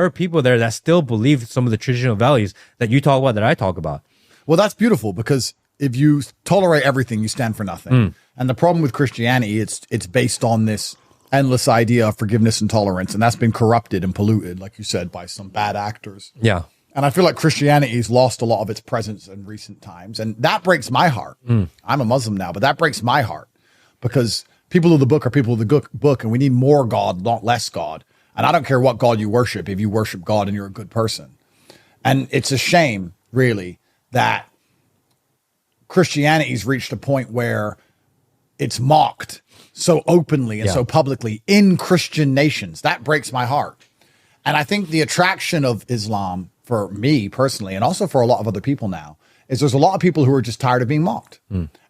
There are people there that still believe some of the traditional values that you talk about, that I talk about. Well, that's beautiful, because if you tolerate everything, you stand for nothing. And the problem with Christianity, it's based on this endless idea of forgiveness and tolerance. And that's been corrupted and polluted, like you said, by some bad actors. Yeah. And I feel like Christianity's lost a lot of its presence in recent times. And that breaks my heart. I'm a Muslim now, but that breaks my heart, because people of the book are people of the book, and we need more God, not less God. And I don't care what God you worship, if you worship God and you're a good person. And it's a shame, really, that Christianity's reached a point where it's mocked so openly and so publicly in Christian nations. That breaks my heart. And I think the attraction of Islam, for me personally, and also for a lot of other people now, is there's a lot of people who are just tired of being mocked.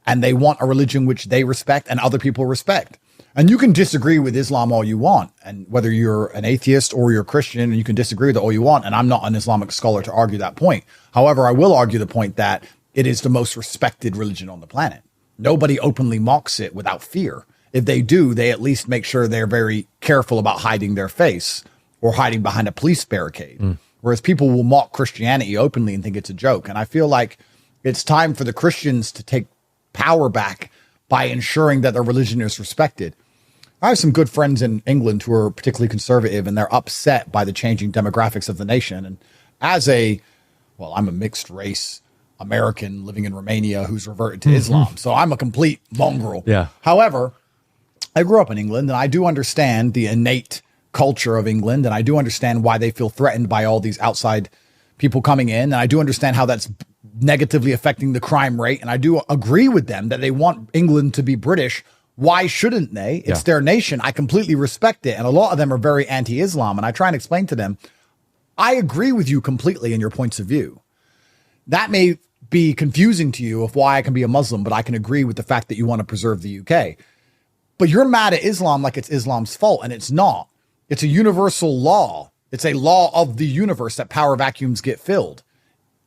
And they want a religion which they respect and other people respect. And you can disagree with Islam all you want, and whether you're an atheist or you're a Christian, and you can disagree with it all you want. And I'm not an Islamic scholar to argue that point. However, I will argue the point that it is the most respected religion on the planet. Nobody openly mocks it without fear. If they do, they at least make sure they're very careful about hiding their face or hiding behind a police barricade. Whereas people will mock Christianity openly and think it's a joke. And I feel like it's time for the Christians to take power back by ensuring that their religion is respected. I have some good friends in England who are particularly conservative, and they're upset by the changing demographics of the nation. And as I'm a mixed race American living in Romania who's reverted to Islam. So I'm a complete mongrel. Yeah. However, I grew up in England, and I do understand the innate culture of England, and I do understand why they feel threatened by all these outside people coming in. And I do understand how that's negatively affecting the crime rate. And I do agree with them that they want England to be British. Why shouldn't they? It's their nation. I completely respect it. And a lot of them are very anti-Islam. And I try and explain to them, I agree with you completely in your points of view. That may be confusing to you of why I can be a Muslim, but I can agree with the fact that you want to preserve the UK. But you're mad at Islam like it's Islam's fault, and it's not. It's a universal law. It's a law of the universe that power vacuums get filled.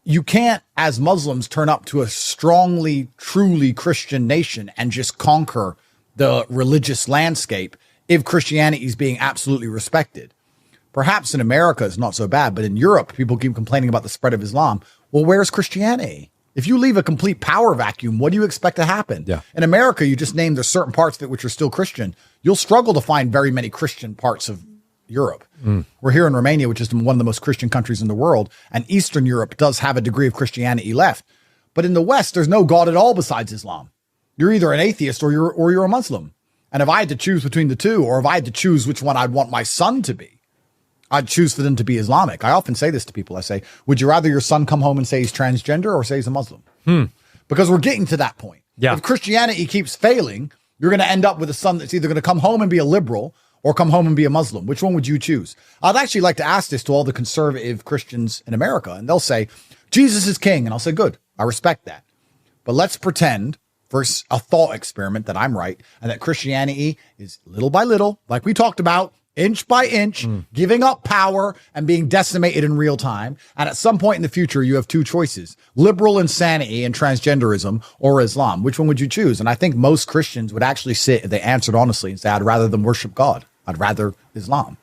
You can't, as Muslims, turn up to a strongly, truly Christian nation and just conquer the religious landscape if Christianity is being absolutely respected. Perhaps in America it's not so bad, but in Europe, people keep complaining about the spread of Islam. Well, where's Christianity? If you leave a complete power vacuum, what do you expect to happen? In America, you just name there's certain parts of it which are still Christian. You'll struggle to find very many Christian parts of Europe. We're here in Romania, which is one of the most Christian countries in the world, and Eastern Europe does have a degree of Christianity left. But in the West, there's no God at all besides Islam. You're either an atheist or you're a Muslim. And if I had to choose between the two, or if I had to choose which one I'd want my son to be, I'd choose for them to be Islamic. I often say this to people. I say, would you rather your son come home and say he's transgender or say he's a Muslim? Because we're getting to that point. If Christianity keeps failing, you're going to end up with a son that's either going to come home and be a liberal or come home and be a Muslim. Which one would you choose? I'd actually like to ask this to all the conservative Christians in America, and they'll say, Jesus is king. And I'll say, good, I respect that. But let's pretend for a thought experiment that I'm right, and that Christianity is little by little, like we talked about, inch by inch, giving up power and being decimated in real time. And at some point in the future, you have two choices: liberal insanity and transgenderism, or Islam. Which one would you choose? And I think most Christians would actually sit, if they answered honestly, and say, I'd rather them worship God. I'd rather Islam.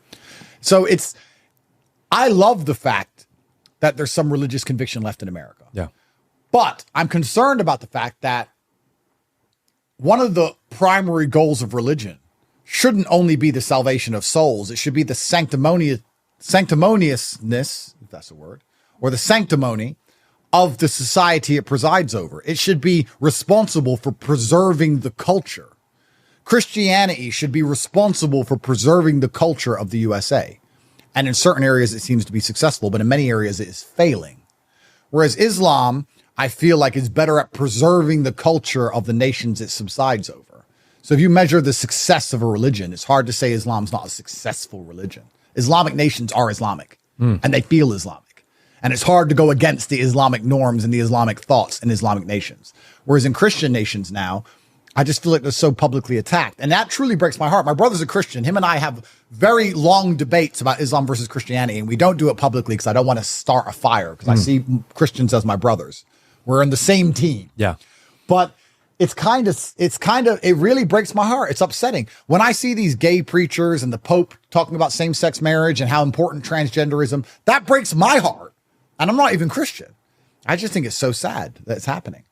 So I love the fact that there's some religious conviction left in America. But I'm concerned about the fact that one of the primary goals of religion shouldn't only be the salvation of souls. It should be the sanctimoniousness, if that's a word, or the sanctimony of the society it presides over. It should be responsible for preserving the culture. Christianity should be responsible for preserving the culture of the USA. And in certain areas, it seems to be successful, but in many areas, it is failing. Whereas Islam, I feel like, is better at preserving the culture of the nations it subsides over. So if you measure the success of a religion, it's hard to say Islam's not a successful religion. Islamic nations are Islamic, and they feel Islamic. And it's hard to go against the Islamic norms and the Islamic thoughts in Islamic nations. Whereas in Christian nations now, I just feel like they're so publicly attacked. And that truly breaks my heart. My brother's a Christian. Him and I have very long debates about Islam versus Christianity, and we don't do it publicly because I don't want to start a fire, because I see Christians as my brothers. We're in the same team. Yeah. But it really breaks my heart. It's upsetting when I see these gay preachers and the Pope talking about same-sex marriage and how important transgenderism, that breaks my heart. And I'm not even Christian. I just think it's so sad that it's happening.